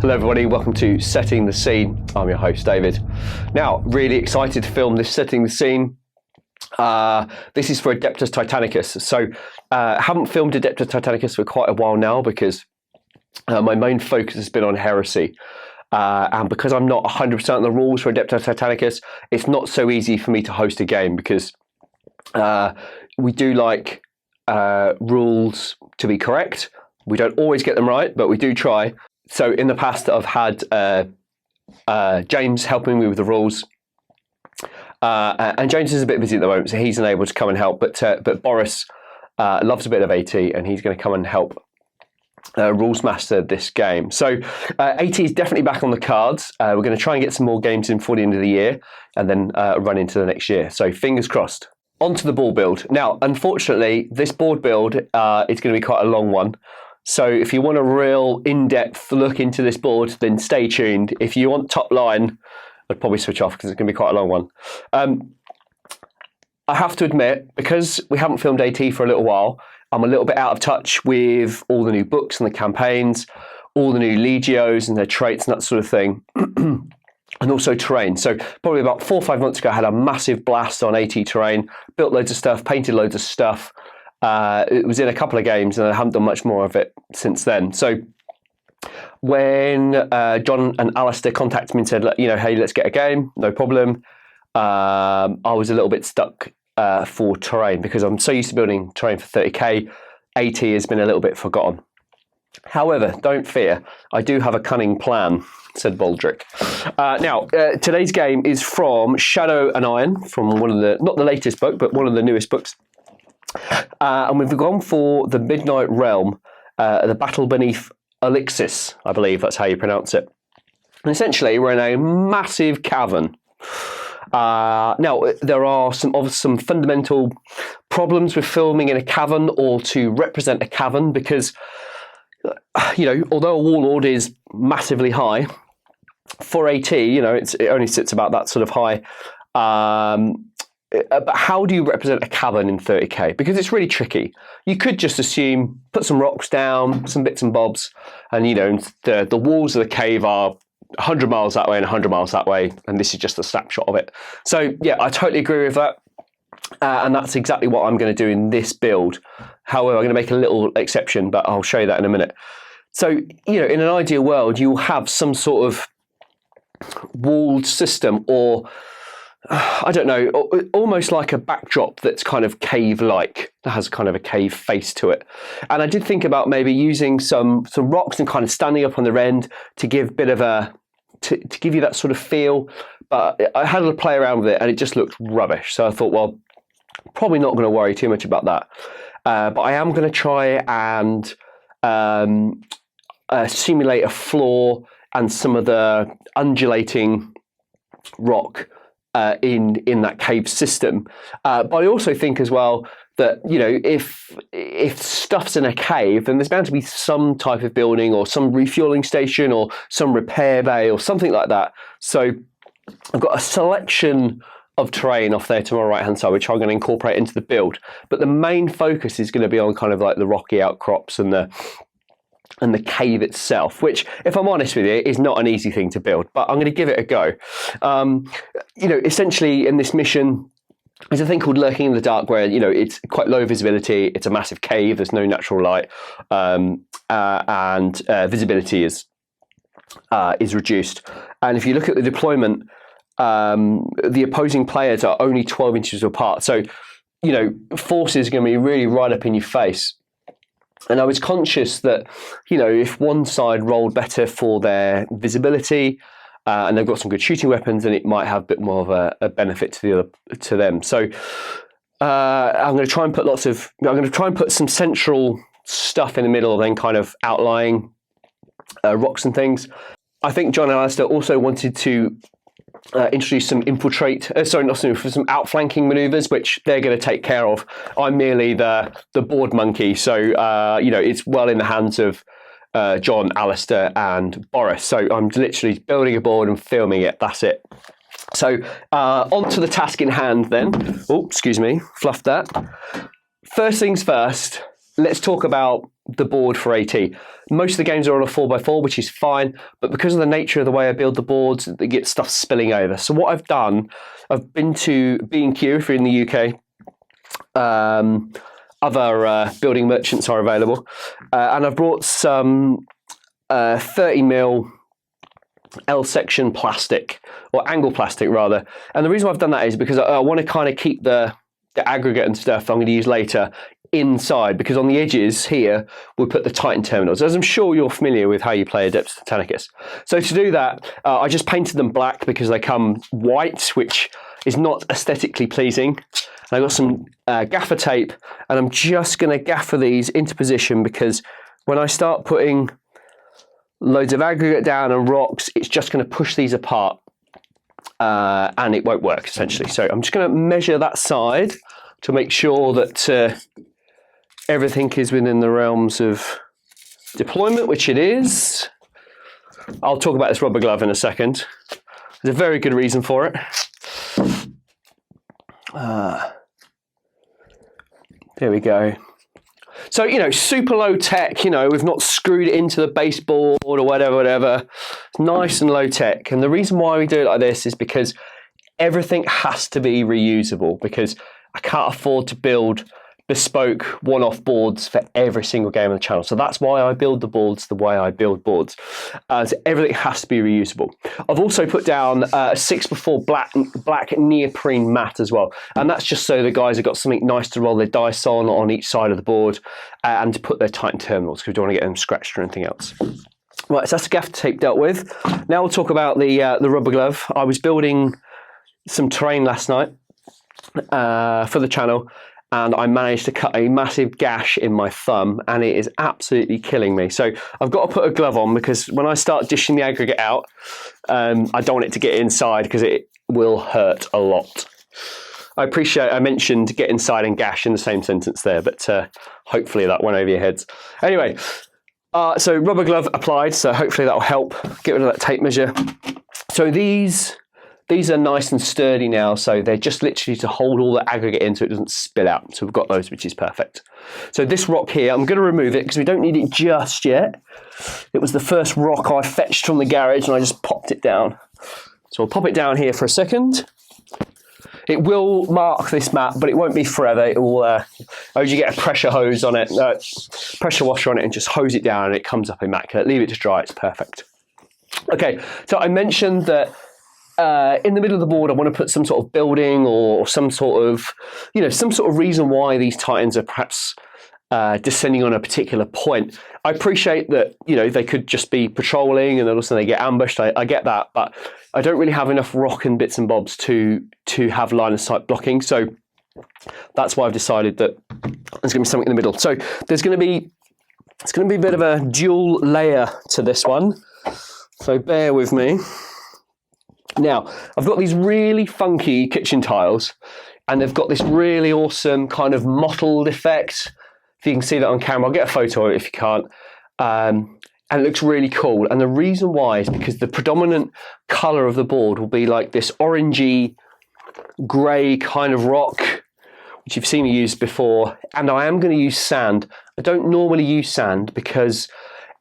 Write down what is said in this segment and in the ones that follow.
Hello everybody, welcome to Setting the Scene. I'm your host David. Now, really excited to film this Setting the Scene. This is for Adeptus Titanicus. So, haven't filmed Adeptus Titanicus for quite a while now because my main focus has been on Heresy. And because I'm not 100% on the rules for Adeptus Titanicus, it's not so easy for me to host a game because we do like rules to be correct. We don't always get them right, but we do try. So in the past, I've had James helping me with the rules. And James is a bit busy at the moment, so he's unable to come and help. But Boris loves a bit of AT, and he's going to come and help rules master this game. So AT is definitely back on the cards. We're going to try and get some more games in before the end of the year, and then run into the next year. So fingers crossed. On to the board build. Now, unfortunately, this board build is going to be quite a long one. So if you want a real in-depth look into this board, then stay tuned. If you want top line, I'd probably switch off because it's going to be quite a long one. I have to admit, because we haven't filmed AT for a little while, I'm a little bit out of touch with all the new books and the campaigns, all the new Legios and their traits and that sort of thing, and also terrain. So probably about 4 or 5 months ago, I had a massive blast on AT terrain, built loads of stuff, painted loads of stuff. It was in a couple of games and I haven't done much more of it since then. So when John and Alistair contacted me and said, hey, let's get a game, no problem, I was a little bit stuck for terrain because I'm so used to building terrain for 30k. AT has been a little bit forgotten. However, don't fear, I do have a cunning plan, said Baldric. Now, today's game is from Shadow and Iron, from one of the, not the latest book, but one of the newest books. And we've gone for the Midnight Realm, the Battle Beneath Elixis, I believe that's how you pronounce it. And essentially, we're in a massive cavern. Now, there are some fundamental problems with filming in a cavern or to represent a cavern because, although a warlord is massively high, for AT, it only sits about that sort of high. But how do you represent a cavern in 30k? Because it's really tricky. You could just assume, put some rocks down, some bits and bobs, and the walls of the cave are 100 miles that way and 100 miles that way, and this is just a snapshot of it. So yeah, I totally agree with that, and that's exactly what I'm going to do in this build. However, I'm going to make a little exception, but I'll show you that in a minute. So in an ideal world, you'll have some sort of walled system, or I don't know, almost like a backdrop that's kind of cave-like, that has kind of a cave face to it. And I did think about maybe using some rocks and kind of standing up on the end to give a bit of to give you that sort of feel. But I had to play around with it and it just looked rubbish. So I thought, well, probably not going to worry too much about that. But I am going to try and simulate a floor and some of the undulating rock in that cave system, but I also think as well that if stuff's in a cave, then there's bound to be some type of building or some refueling station or some repair bay or something like that. So I've got a selection of terrain off there to my right hand side, which I'm going to incorporate into the build. But the main focus is going to be on kind of like the rocky outcrops and the cave itself, which, if I'm honest with you, is not an easy thing to build, but I'm going to give it a go. Essentially in this mission, there's a thing called Lurking in the Dark where, it's quite low visibility, it's a massive cave, there's no natural light, and visibility is reduced. And if you look at the deployment, the opposing players are only 12 inches apart. So, forces are going to be really right up in your face. And I was conscious that, if one side rolled better for their visibility and they've got some good shooting weapons, then it might have a bit more of a benefit to them. So I'm going to try and put some central stuff in the middle, then kind of outlying rocks and things. I think John and Alistair also wanted to introduce some some outflanking maneuvers, which they're going to take care of. I'm merely the board monkey, so it's well in the hands of John, Alistair, and Boris. So I'm literally building a board and filming it. That's it. So on to the task in hand then. Oh, excuse me, fluffed that. First things first, let's talk about the board for AT. Most of the games are on a 4x4, which is fine, but because of the nature of the way I build the boards, they get stuff spilling over. So what I've done, I've been to B&Q if you're in the UK. Other building merchants are available, and I've brought some 30mm L-section plastic, or angle plastic rather. And the reason why I've done that is because I want to kind of keep the aggregate and stuff I'm going to use later inside, because on the edges here we'll put the Titan terminals, as I'm sure you're familiar with how you play Adeptus Titanicus. So to do that, I just painted them black because they come white, which is not aesthetically pleasing. And I've got some gaffer tape, and I'm just going to gaffer these into position, because when I start putting loads of aggregate down and rocks, it's just going to push these apart, and it won't work essentially. So I'm just going to measure that side to make sure that everything is within the realms of deployment, which it is. I'll talk about this rubber glove in a second. There's a very good reason for it. There we go. So, you know, super low tech, you know, we've not screwed it into the baseboard or whatever. It's nice and low tech. And the reason why we do it like this is because everything has to be reusable, because I can't afford to build bespoke one-off boards for every single game on the channel. So that's why I build the boards the way I build boards. So everything has to be reusable. I've also put down a 6x4 black neoprene mat as well. And that's just so the guys have got something nice to roll their dice on each side of the board, and to put their Titan terminals, because we don't want to get them scratched or anything else. Right, so that's the gaffer tape dealt with. Now we'll talk about the rubber glove. I was building some terrain last night for the channel, and I managed to cut a massive gash in my thumb, and it is absolutely killing me. So I've got to put a glove on, because when I start dishing the aggregate out, I don't want it to get inside, because it will hurt a lot. I appreciate I mentioned get inside and gash in the same sentence there, but hopefully that went over your heads. Anyway, so rubber glove applied, so hopefully that will help get rid of that tape measure. So these are nice and sturdy now, so they're just literally to hold all the aggregate in so it doesn't spill out. So we've got those, which is perfect. So this rock here, I'm going to remove it because we don't need it just yet. It was the first rock I fetched from the garage, and I just popped it down. So I'll pop it down here for a second. It will mark this mat, but it won't be forever. It will, as you get a pressure hose on it, pressure washer on it, and just hose it down, and it comes up immaculate. Leave it to dry, it's perfect. Okay, so I mentioned that in the middle of the board, I want to put some sort of building or some sort of, you know, some sort of reason why these Titans are perhaps descending on a particular point. I appreciate that, you know, they could just be patrolling and then also they get ambushed. I get that, but I don't really have enough rock and bits and bobs to have line of sight blocking. So that's why I've decided that there's going to be something in the middle. So it's going to be a bit of a dual layer to this one. So bear with me. Now, I've got these really funky kitchen tiles, and they've got this really awesome kind of mottled effect. If you can see that on camera, I'll get a photo of it if you can't. And it looks really cool. And the reason why is because the predominant colour of the board will be like this orangey, grey kind of rock, which you've seen me use before. And I am going to use sand. I don't normally use sand because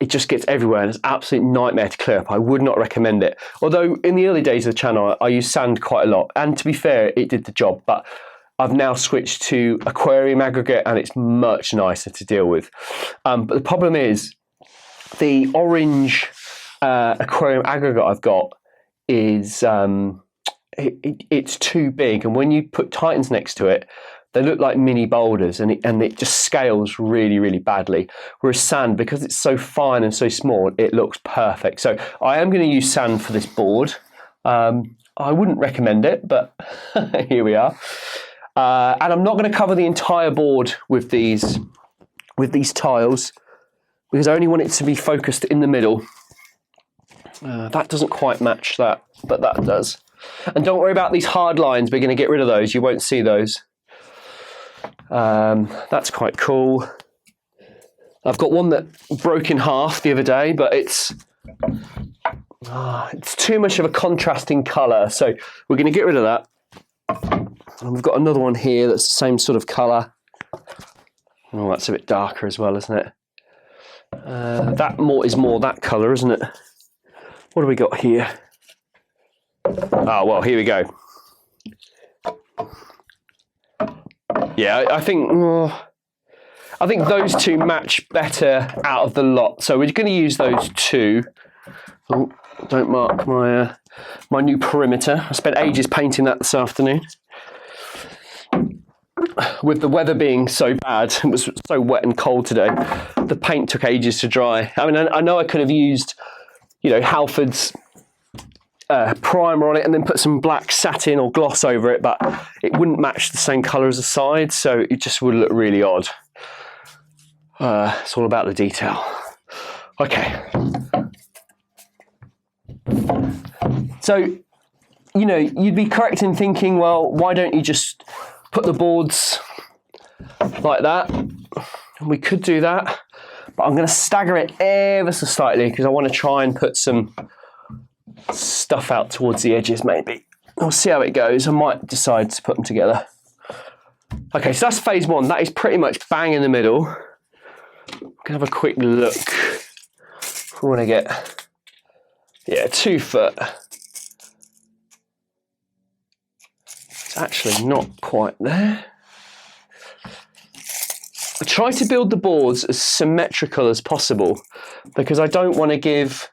it just gets everywhere and it's an absolute nightmare to clear up. I would not recommend it. Although in the early days of the channel, I used sand quite a lot. And to be fair, it did the job. But I've now switched to aquarium aggregate and it's much nicer to deal with. But the problem is the orange aquarium aggregate I've got is it's too big. And when you put Titans next to it, they look like mini boulders and it just scales really, really badly. Whereas sand, because it's so fine and so small, it looks perfect. So I am going to use sand for this board. I wouldn't recommend it, but here we are. And I'm not going to cover the entire board with these tiles because I only want it to be focused in the middle. That doesn't quite match that, but that does. And don't worry about these hard lines. We're going to get rid of those. You won't see those. That's quite cool. I've got one that broke in half the other day, but it's too much of a contrasting colour, so we're going to get rid of that. And we've got another one here that's the same sort of colour. Oh, that's a bit darker as well, isn't it? That is more that colour, isn't it? What do we got here? Oh, well, here we go. Yeah, I think those two match better out of the lot. So we're going to use those two. Oh, don't mark my my new perimeter. I spent ages painting that this afternoon. With the weather being so bad, it was so wet and cold today, the paint took ages to dry. I mean, I know I could have used, you know, Halford's primer on it and then put some black satin or gloss over it, but it wouldn't match the same colour as the side, so it just would look really odd. It's all about the detail. Okay. So, you know, you'd be correct in thinking, well, why don't you just put the boards like that? We could do that, but I'm going to stagger it ever so slightly because I want to try and put some stuff out towards the edges maybe. We'll see how it goes. I might decide to put them together. Okay, so that's phase one. That is pretty much bang in the middle. We can have a quick look. We want to get, yeah, 2 foot. It's actually not quite there. I try to build the boards as symmetrical as possible because I don't want to give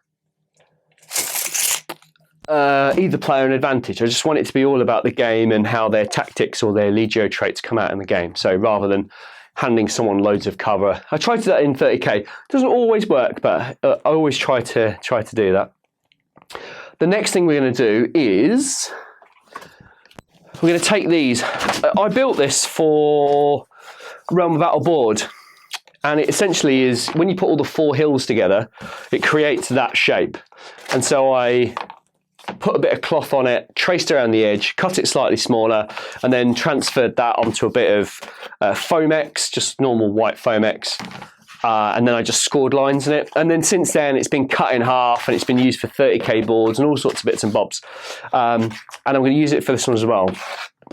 either player an advantage. I just want it to be all about the game and how their tactics or their Legio traits come out in the game. So rather than handing someone loads of cover, I try to do that in 30k. It doesn't always work, but I always try to do that. The next thing we're going to do is we're going to take these. I built this for Realm of Battle board, and it essentially is when you put all the 4 hills together, it creates that shape. And so I put a bit of cloth on it, traced around the edge, cut it slightly smaller, and then transferred that onto a bit of Foamex, just normal white Foamex. And then I just scored lines in it. And then since then, it's been cut in half and it's been used for 30k boards and all sorts of bits and bobs. And I'm going to use it for this one as well.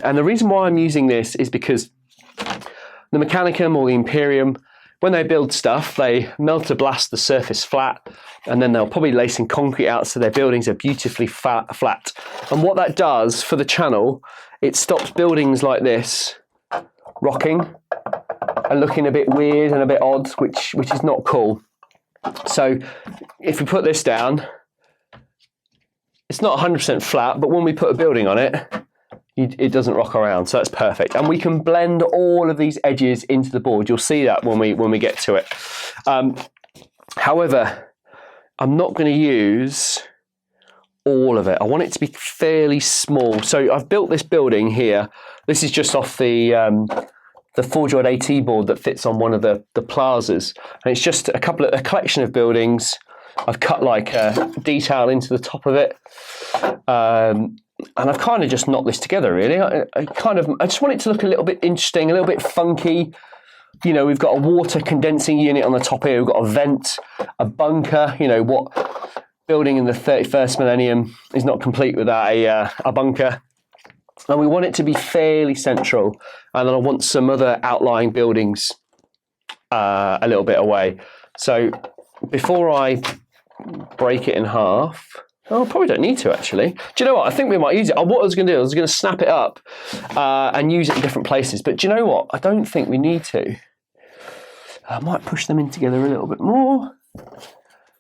And the reason why I'm using this is because the Mechanicum or the Imperium, when they build stuff, they meltablast the surface flat, and then they'll probably lace in concrete out so their buildings are beautifully flat. And what that does for the channel, it stops buildings like this rocking and looking a bit weird and a bit odd, which is not cool. So if we put this down, it's not 100% flat, but when we put a building on it, it doesn't rock around, so that's perfect. And we can blend all of these edges into the board. You'll see that when we get to it. However, I'm not going to use all of it. I want it to be fairly small. So I've built this building here. This is just off the Forge World AT board that fits on one of the plazas, and it's just a collection of buildings. I've cut like a detail into the top of it. And I've kind of just knocked this together, really. I just want it to look a little bit interesting, a little bit funky. You know, we've got a water condensing unit on the top here. We've got a vent, a bunker. You know, what building in the 31st millennium is not complete without a bunker? And we want it to be fairly central. And then I want some other outlying buildings a little bit away. So before I break it in half, oh, I probably don't need to, actually. Do you know what? I think we might use it. What I was going to do, I was going to snap it up and use it in different places. But do you know what? I don't think we need to. I might push them in together a little bit more.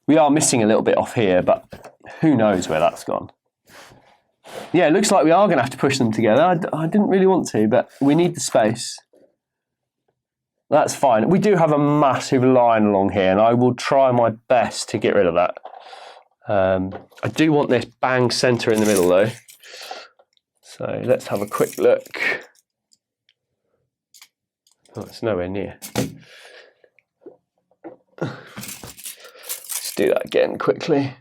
We are missing a little bit off here, but who knows where that's gone. Yeah, it looks like we are going to have to push them together. I didn't really want to, but we need the space. That's fine. We do have a massive line along here, and I will try my best to get rid of that. I do want this bang centre in the middle though. So let's have a quick look. Oh, it's nowhere near. Let's do that again quickly.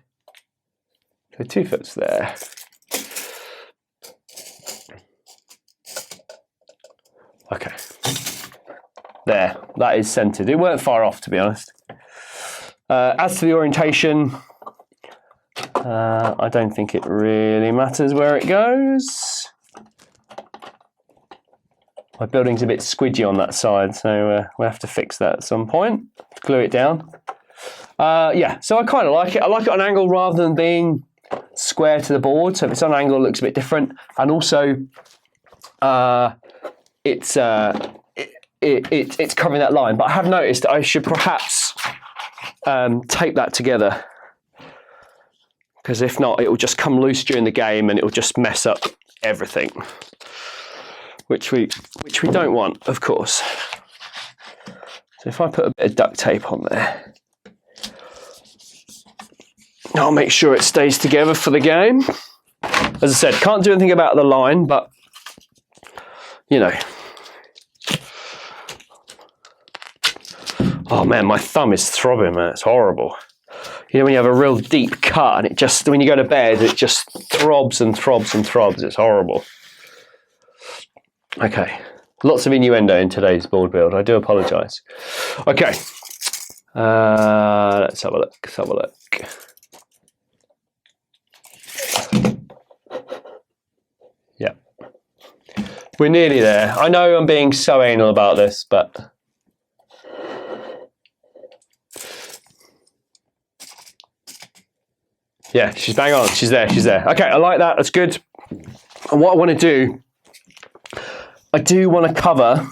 So 2 foot's there. Okay. There, that is centred. It weren't far off, to be honest. As to the orientation, I don't think it really matters where it goes. My building's a bit squidgy on that side, so we'll have to fix that at some point. Glue it down. Yeah, so I kind of like it. I like it on angle rather than being square to the board. So if it's on angle, it looks a bit different. And also, it's covering that line. But I have noticed that I should perhaps tape that together, because if not, it will just come loose during the game and it will just mess up everything, which we don't want, of course. So if I put a bit of duct tape on there, I'll make sure it stays together for the game. As I said, can't do anything about the line, but you know. Oh man, my thumb is throbbing, man. It's horrible. You know, when you have a real deep cut and it just, when you go to bed, it just throbs and throbs and throbs. It's horrible. Okay, lots of innuendo in today's board build. I do apologise. Okay, let's have a look. Let's have a look. Yeah, we're nearly there. I know I'm being so anal about this, but yeah, she's bang on. She's there. She's there. Okay, I like that. That's good. And what I want to do, I do want to cover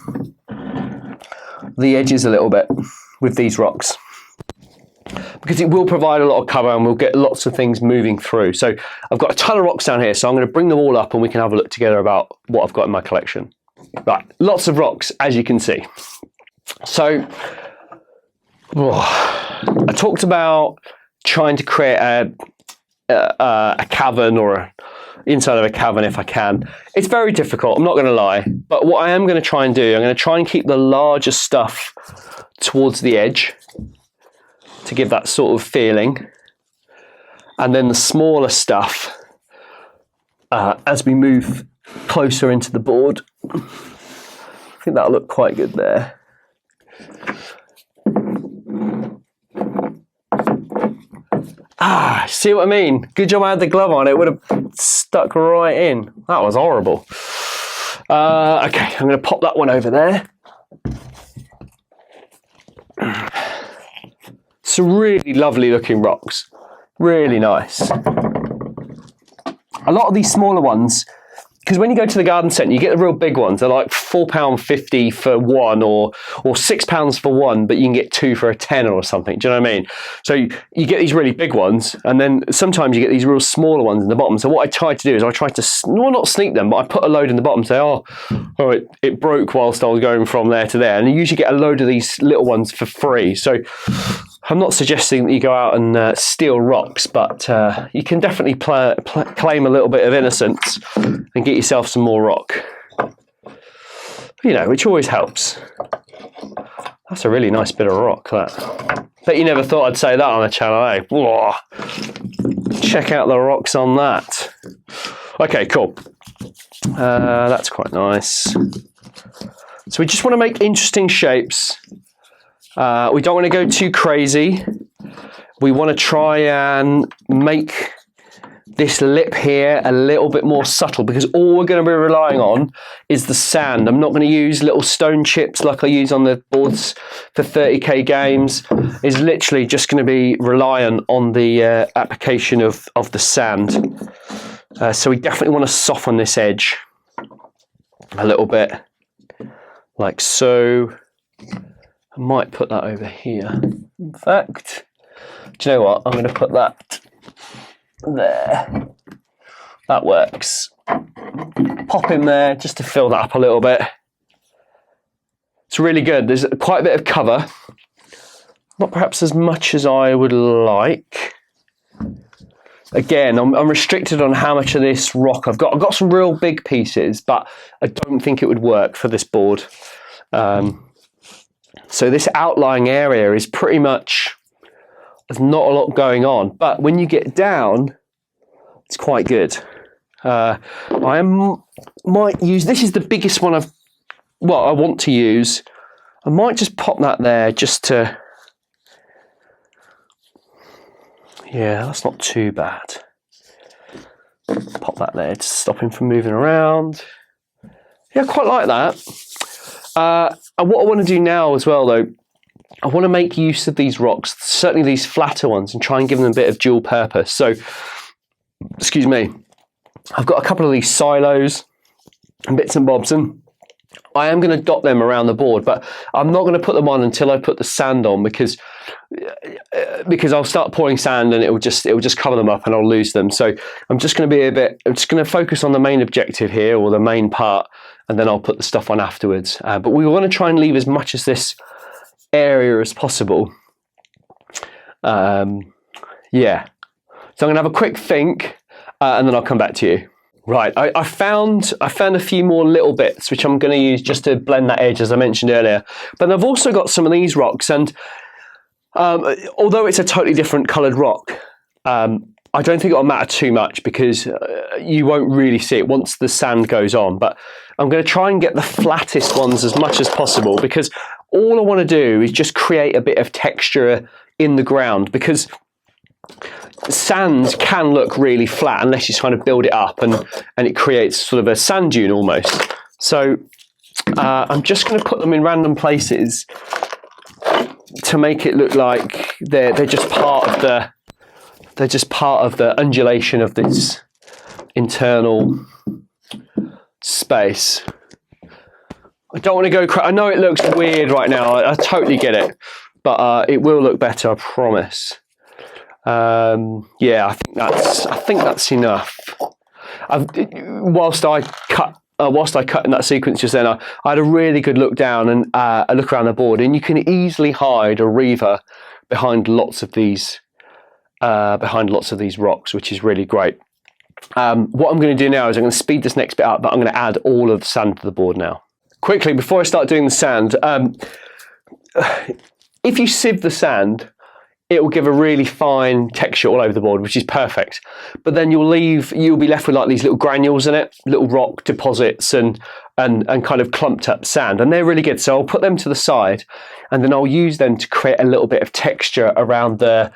the edges a little bit with these rocks, because it will provide a lot of cover and we'll get lots of things moving through. So I've got a ton of rocks down here, so I'm going to bring them all up and we can have a look together about what I've got in my collection. Right, lots of rocks, as you can see. So I talked about trying to create a cavern, or inside of a cavern if I can. It's very difficult, I'm not going to lie, but what I am going to try and do, I'm going to try and keep the larger stuff towards the edge to give that sort of feeling, and then the smaller stuff as we move closer into the board. I think that'll look quite good there. See what I mean? Good job I had the glove on. It would have stuck right in. That was horrible. Okay, I'm going to pop that one over there. Some really lovely looking rocks. Really nice. A lot of these smaller ones, because when you go to the garden centre, you get the real big ones. They're like £4.50 for one, or £6 for one, but you can get two for a tenner or something. Do you know what I mean? So you get these really big ones, and then sometimes you get these real smaller ones in the bottom. So what I tried to do is I tried to, well, not sneak them, but I put a load in the bottom, say, it broke whilst I was going from there to there. And you usually get a load of these little ones for free. So I'm not suggesting that you go out and steal rocks, but you can definitely claim a little bit of innocence and get yourself some more rock. You know, which always helps. That's a really nice bit of rock, that. Bet you never thought I'd say that on the channel, eh? Whoa. Check out the rocks on that. Okay, cool. That's quite nice. So we just want to make interesting shapes. We don't want to go too crazy. We want to try and make this lip here a little bit more subtle, because all we're going to be relying on is the sand. I'm not going to use little stone chips like I use on the boards for 30k games. It's literally just going to be reliant on the application of the sand. So we definitely want to soften this edge a little bit, like so. I might put that over here. In fact, do you know what? I'm going to put that there. That works. Pop in there just to fill that up a little bit. It's really good. There's quite a bit of cover. Not perhaps as much as I would like. Again, I'm restricted on how much of this rock I've got. I've got some real big pieces, but I don't think it would work for this board. So this outlying area is pretty much, there's not a lot going on, but when you get down, it's quite good. I might use, this is the biggest one I want to use. I might just pop that there just to, yeah, that's not too bad. Pop that there to stop him from moving around. Yeah, I quite like that. And what I want to do now as well, though, I want to make use of these rocks, certainly these flatter ones, and try and give them a bit of dual purpose. So, excuse me, I've got a couple of these silos and bits and bobs, and I am going to dot them around the board, but I'm not going to put them on until I put the sand on, because I'll start pouring sand and it will just cover them up and I'll lose them. So I'm just going to I'm just going to focus on the main objective here, or the main part, and then I'll put the stuff on afterwards. But we want to try and leave as much of this area as possible. Yeah. So I'm going to have a quick think, and then I'll come back to you. Right, I found a few more little bits which I'm going to use just to blend that edge, as I mentioned earlier. But I've also got some of these rocks, and although it's a totally different coloured rock, I don't think it'll matter too much, because you won't really see it once the sand goes on. But I'm going to try and get the flattest ones as much as possible, because all I want to do is just create a bit of texture in the ground, because sand can look really flat unless you kind of build it up, and it creates sort of a sand dune almost. So I'm just going to put them in random places to make it look like they're just part of the undulation of this internal space. I don't want to go I know it looks weird right now, I totally get it, but it will look better, I promise. Yeah, I think that's enough. Whilst I cut in that sequence just then, I had a really good look down and a look around the board, and you can easily hide a reaver behind lots of these rocks, which is really great. What I'm going to do now is I'm going to speed this next bit up, but I'm going to add all of the sand to the board now. Quickly, before I start doing the sand, if you sieve the sand, it will give a really fine texture all over the board, which is perfect. But then you'll be left with like these little granules in it, little rock deposits and kind of clumped up sand, and they're really good. So I'll put them to the side, and then I'll use them to create a little bit of texture around the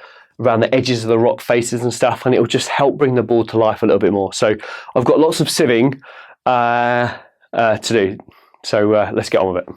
edges of the rock faces and stuff, and it will just help bring the board to life a little bit more. So I've got lots of sieving to do. So let's get on with it.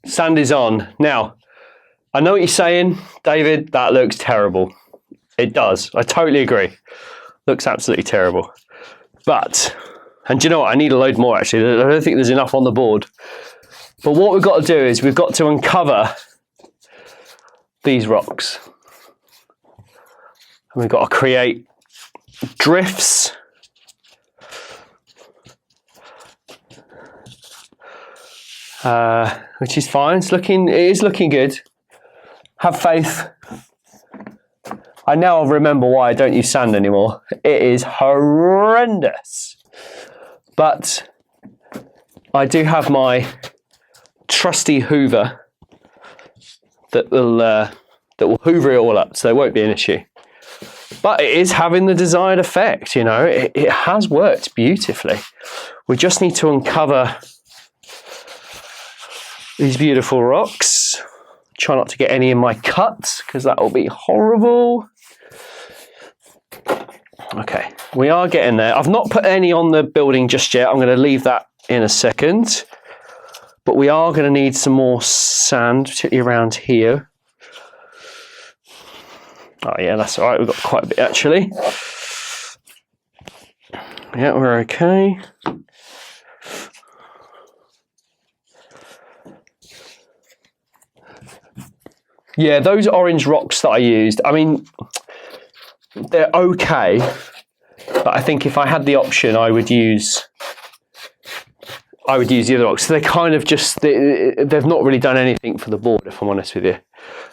Sand is on. Now, I know what you're saying, David, that looks terrible. It does. I totally agree. Looks absolutely terrible. But, and do you know what? I need a load more actually. I don't think there's enough on the board. But what we've got to do is we've got to uncover these rocks. And we've got to create drifts. Which is fine. It is looking good. Have faith. I now remember why I don't use sand anymore. It is horrendous. But I do have my trusty Hoover that will hoover it all up, so there won't be an issue. But it is having the desired effect, you know. It has worked beautifully. We just need to uncover these beautiful rocks. Try not to get any in my cuts, because that will be horrible. Okay, we are getting there. I've not put any on the building just yet. I'm going to leave that in a second. But we are going to need some more sand, particularly around here. Oh yeah, that's all right. We've got quite a bit actually. Yeah, we're okay. Yeah, those orange rocks that I used, I mean, they're okay, but I think if I had the option, I would use the other rocks. So they're kind of just, they've not really done anything for the board, if I'm honest with you.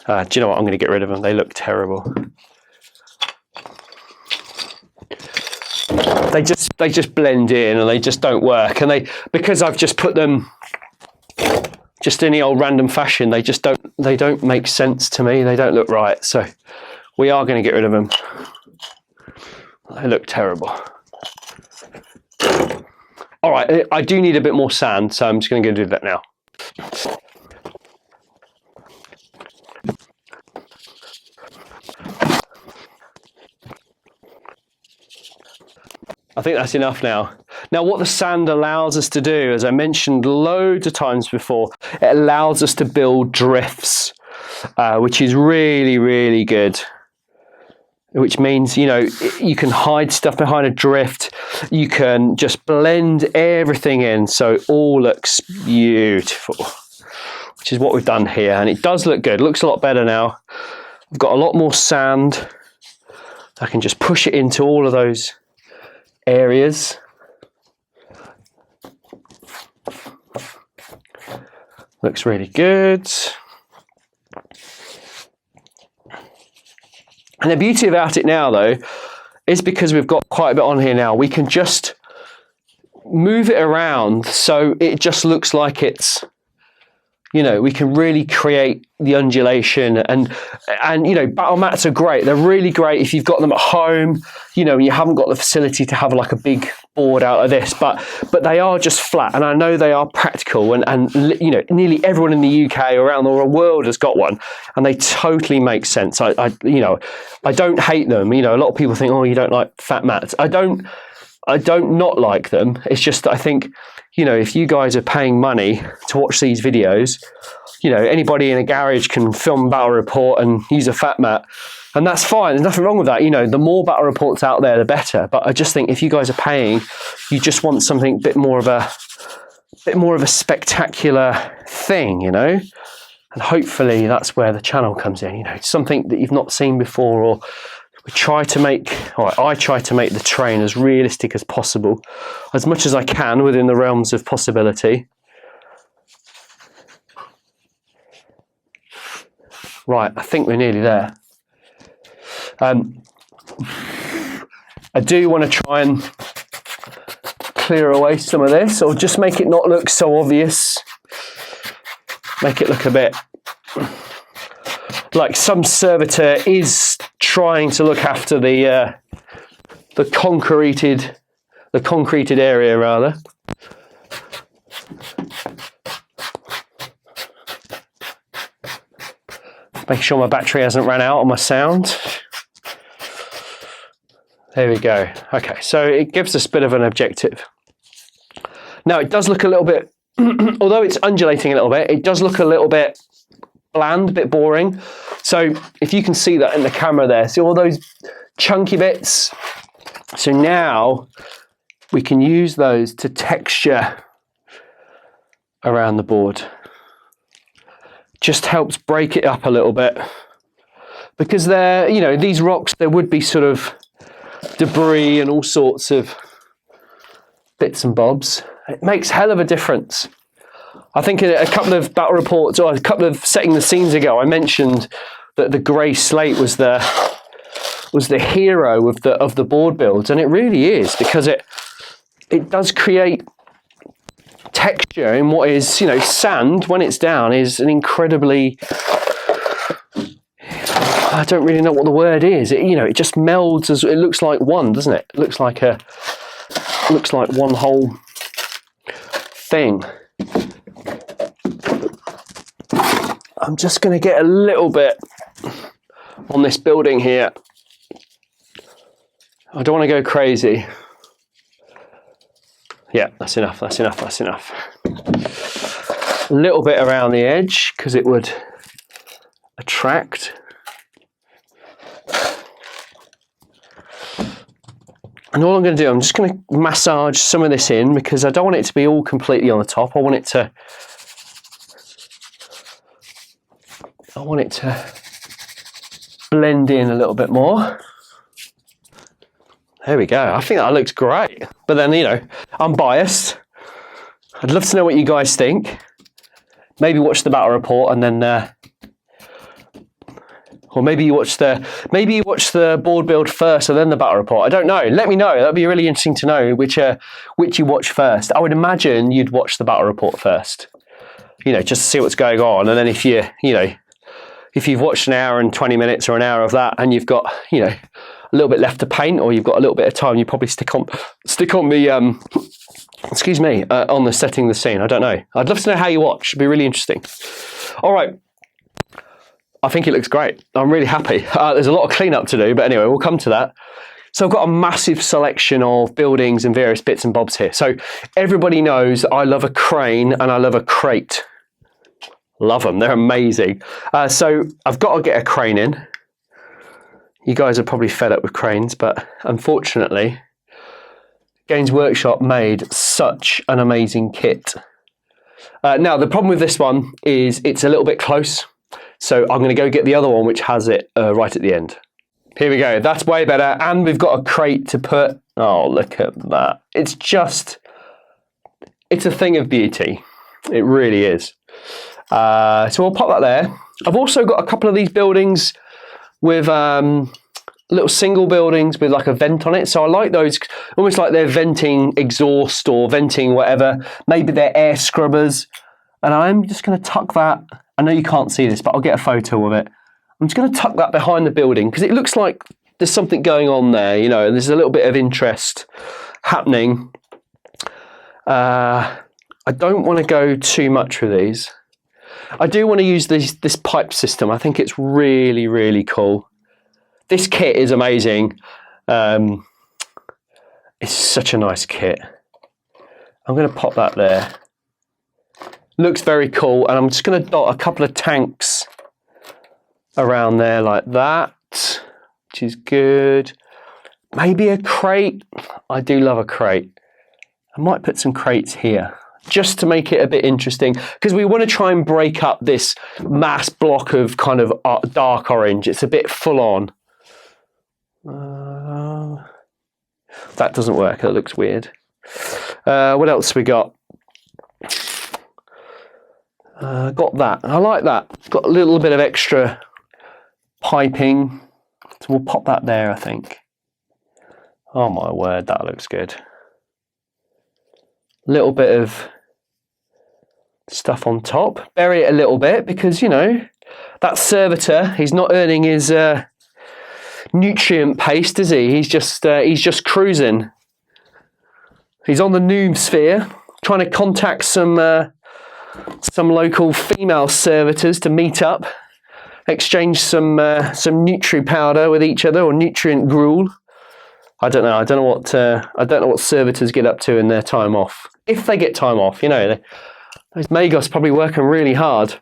Do you know what? I'm going to get rid of them. They look terrible. they just blend in and they just don't work. And because I've just put them just in the old random fashion, they don't make sense to me. They don't look right. So we are going to get rid of them. They look terrible. All right, I do need a bit more sand, so I'm just going to go do that now. I think that's enough now. Now, what the sand allows us to do, as I mentioned loads of times before, it allows us to build drifts, which is really, really good. Which means, you know, you can hide stuff behind a drift. You can just blend everything in so it all looks beautiful, which is what we've done here. And it does look good. It looks a lot better now. I've got a lot more sand. I can just push it into all of those areas. Looks really good. And the beauty about it now, though, is because we've got quite a bit on here now, we can just move it around so it just looks like it's, you know, we can really create the undulation. And you know, battle mats are great. They're really great if you've got them at home, you know, and you haven't got the facility to have like a big board out of this, but they are just flat, and I know they are practical, and you know, nearly everyone in the UK or around the world has got one, and they totally make sense. I you know, I don't hate them. You know, a lot of people think, oh, you don't like fat mats. I don't not like them. It's just that I think, you know, if you guys are paying money to watch these videos, you know, anybody in a garage can film Battle Report and use a fat mat, and that's fine. There's nothing wrong with that. You know, the more Battle Reports out there, the better. But I just think if you guys are paying, you just want something a bit more of a spectacular thing, you know. And hopefully that's where the channel comes in. You know, something that you've not seen before, or I try to make the terrain as realistic as possible, as much as I can within the realms of possibility. Right, I think we're nearly there. I do want to try and clear away some of this, or just make it not look so obvious. Make it look a bit like some servitor is trying to look after the concreted area rather. Make sure my battery hasn't run out on my sound. There we go. Okay, so it gives us a bit of an objective. Now it does look a little bit, although it's undulating a little bit, it does look a little bit bland, a bit boring. So if you can see that in the camera there, see all those chunky bits? So now we can use those to texture around the board. Just helps break it up a little bit. Because they're, you know, these rocks, there would be sort of debris and all sorts of bits and bobs. It makes hell of a difference. I think in a couple of battle reports, or a couple of setting the scenes ago, I mentioned that the grey slate was the hero of the board builds, and it really is, because it does create texture in what is, you know, sand when it's down is an incredibly, I don't really know what the word is. You know, it just melds as it looks like one, doesn't it? It looks like one whole thing. I'm just going to get a little bit on this building here. I don't want to go crazy. Yeah, that's enough, that's enough, that's enough. A little bit around the edge, because it would attract. And all I'm going to do, I'm just going to massage some of this in, because I don't want it to be all completely on the top. I want it to blend in a little bit more. There we go. I think that looks great. But then, you know, I'm biased. I'd love to know what you guys think. Maybe watch the battle report and then Or maybe you watch the board build first and then the battle report. I don't know. Let me know. That'd be really interesting to know which you watch first. I would imagine you'd watch the battle report first. Just to see what's going on. And then if you've watched an hour and 20 minutes or an hour of that and you've got, a little bit left to paint, or you've got a little bit of time, you probably stick on the on the setting the scene. I don't know. I'd love to know how you watch. It'd be really interesting. All right. I think it looks great. I'm really happy. There's a lot of cleanup to do, but anyway, we'll come to that. So I've got a massive selection of buildings and various bits and bobs here. So everybody knows I love a crane and I love a crate. Love them. They're amazing. So I've got to get a crane in. You guys are probably fed up with cranes, but unfortunately, Games Workshop made such an amazing kit. Now, the problem with this one is it's a little bit close. So I'm going to go get the other one, which has it right at the end. Here we go. That's way better. And we've got a crate to put. Oh, look at that. It's a thing of beauty. It really is. So we'll pop that there. I've also got a couple of these buildings with little single buildings with like a vent on it. So I like those, almost like they're venting exhaust or venting whatever. Maybe they're air scrubbers. And I'm just going to tuck that. I know you can't see this, but I'll get a photo of it. I'm just going to tuck that behind the building because it looks like there's something going on there, and there's a little bit of interest happening. I don't want to go too much with these. I do want to use this pipe system. I think it's really, really cool. This kit is amazing. It's such a nice kit. I'm going to pop that there. Looks very cool, and I'm just going to dot a couple of tanks around there like that, which is good. Maybe a crate. I do love a crate. I might put some crates here just to make it a bit interesting, because we want to try and break up this mass block of kind of dark orange. It's a bit full on. That doesn't work. That looks weird. What else we got? Got that. I like that. Got a little bit of extra piping. So we'll pop that there, I think. Oh my word, that looks good. Little bit of stuff on top. Bury it a little bit because, that servitor, he's not earning his nutrient paste, is he? He's just cruising. He's on the noob sphere, trying to contact some local female servitors to meet up, exchange some nutri powder with each other, or nutrient gruel. I don't know what servitors get up to in their time off, if they get time off. Those Magos probably working really hard.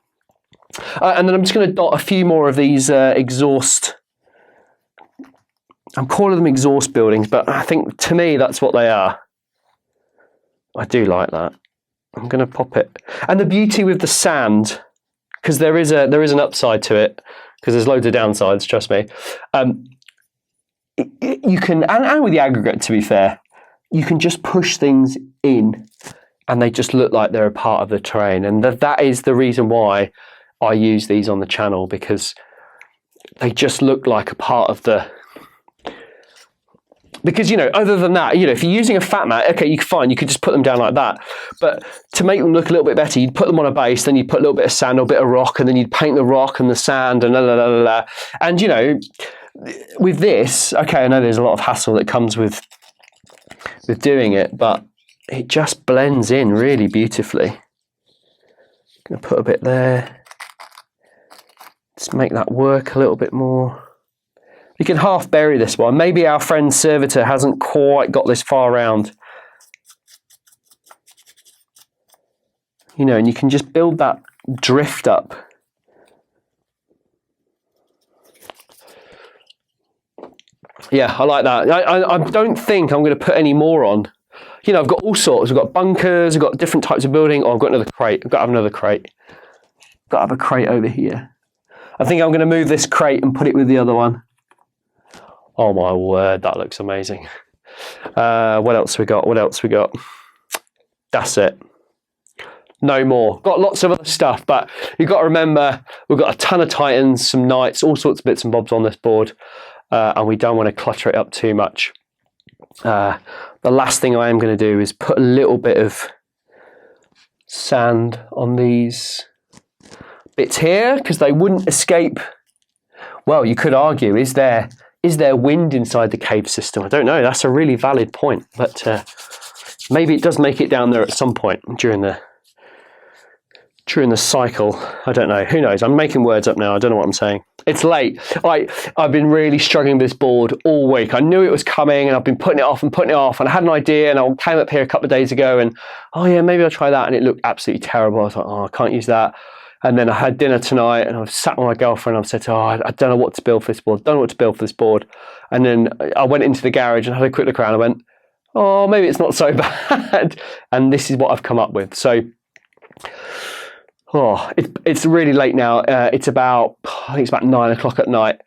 And then I'm just going to dot a few more of these exhaust. I'm calling them exhaust buildings, but I think to me that's what they are. I do like that. I'm going to pop it. And the beauty with the sand, because there is an upside to it, because there's loads of downsides, trust me. You can, and with the aggregate, to be fair, you can just push things in and they just look like they're a part of the terrain. And that is the reason why I use these on the channel, because they just look like a part of the... Because, other than that, if you're using a fat mat, okay, you could just put them down like that. But to make them look a little bit better, you'd put them on a base, then you'd put a little bit of sand or a bit of rock, and then you'd paint the rock and the sand and la la la la la. And, with this, okay, I know there's a lot of hassle that comes with doing it, but it just blends in really beautifully. Gonna put a bit there. Let's make that work a little bit more. You can half bury this one. Maybe our friend servitor hasn't quite got this far around. And you can just build that drift up. Yeah, I like that. I don't think I'm going to put any more on. I've got all sorts. I've got bunkers. I've got different types of building. Oh, I've got another crate. I've got to have another crate. Got to have a crate over here. I think I'm going to move this crate and put it with the other one. Oh my word, that looks amazing. What else we got? That's it. no more. Got lots of other stuff, but you've got to remember we've got a ton of Titans, some Knights, all sorts of bits and bobs on this board, and we don't want to clutter it up too much. The last thing I am going to do is put a little bit of sand on these bits here, because they wouldn't escape. Well, you could argue, is there wind inside the cave system? I don't know. That's a really valid point, but maybe it does make it down there at some point during the cycle. I don't know. Who knows? I'm making words up now. I don't know what I'm saying. It's late. I've been really struggling with this board all week. I knew it was coming, and I've been putting it off, and I had an idea, and I came up here a couple of days ago, and oh yeah, maybe I'll try that, and it looked absolutely terrible. I was like, oh, I can't use that. And then I had dinner tonight, and I was sat with my girlfriend, and I said to her, oh, I don't know what to build for this board. And then I went into the garage and had a quick look around. I went, oh, maybe it's not so bad. And this is what I've come up with. So, it's really late now. I think it's about 9 o'clock at night,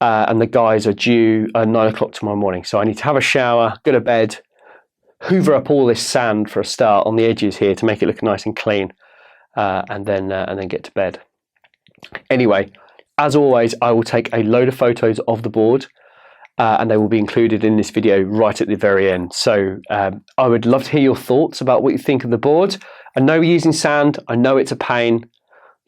and the guys are due at 9 o'clock tomorrow morning. So I need to have a shower, go to bed, hoover up all this sand for a start on the edges here to make it look nice and clean, and then get to bed. Anyway, as always, I will take a load of photos of the board, and they will be included in this video right at the very end. So I would love to hear your thoughts about what you think of the board. I know we're using sand. I know it's a pain.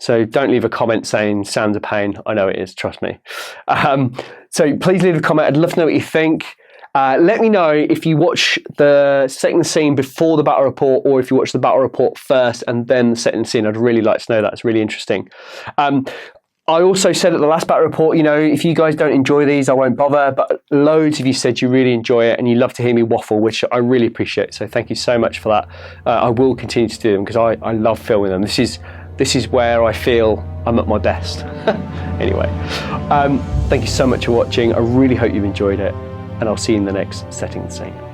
So don't leave a comment saying sand's a pain. I know it is, trust me. So please leave a comment. I'd love to know what you think. Let me know if you watch the second scene before the battle report, or if you watch the battle report first and then the second scene. I'd really like to know that. It's really interesting. I also said at the last battle report, you know, if you guys don't enjoy these, I won't bother. But loads of you said you really enjoy it and you love to hear me waffle, which I really appreciate. So thank you so much for that. I will continue to do them because I love filming them. This is where I feel I'm at my best. Anyway, thank you so much for watching. I really hope you've enjoyed it, and I'll see you in the next setting the scene.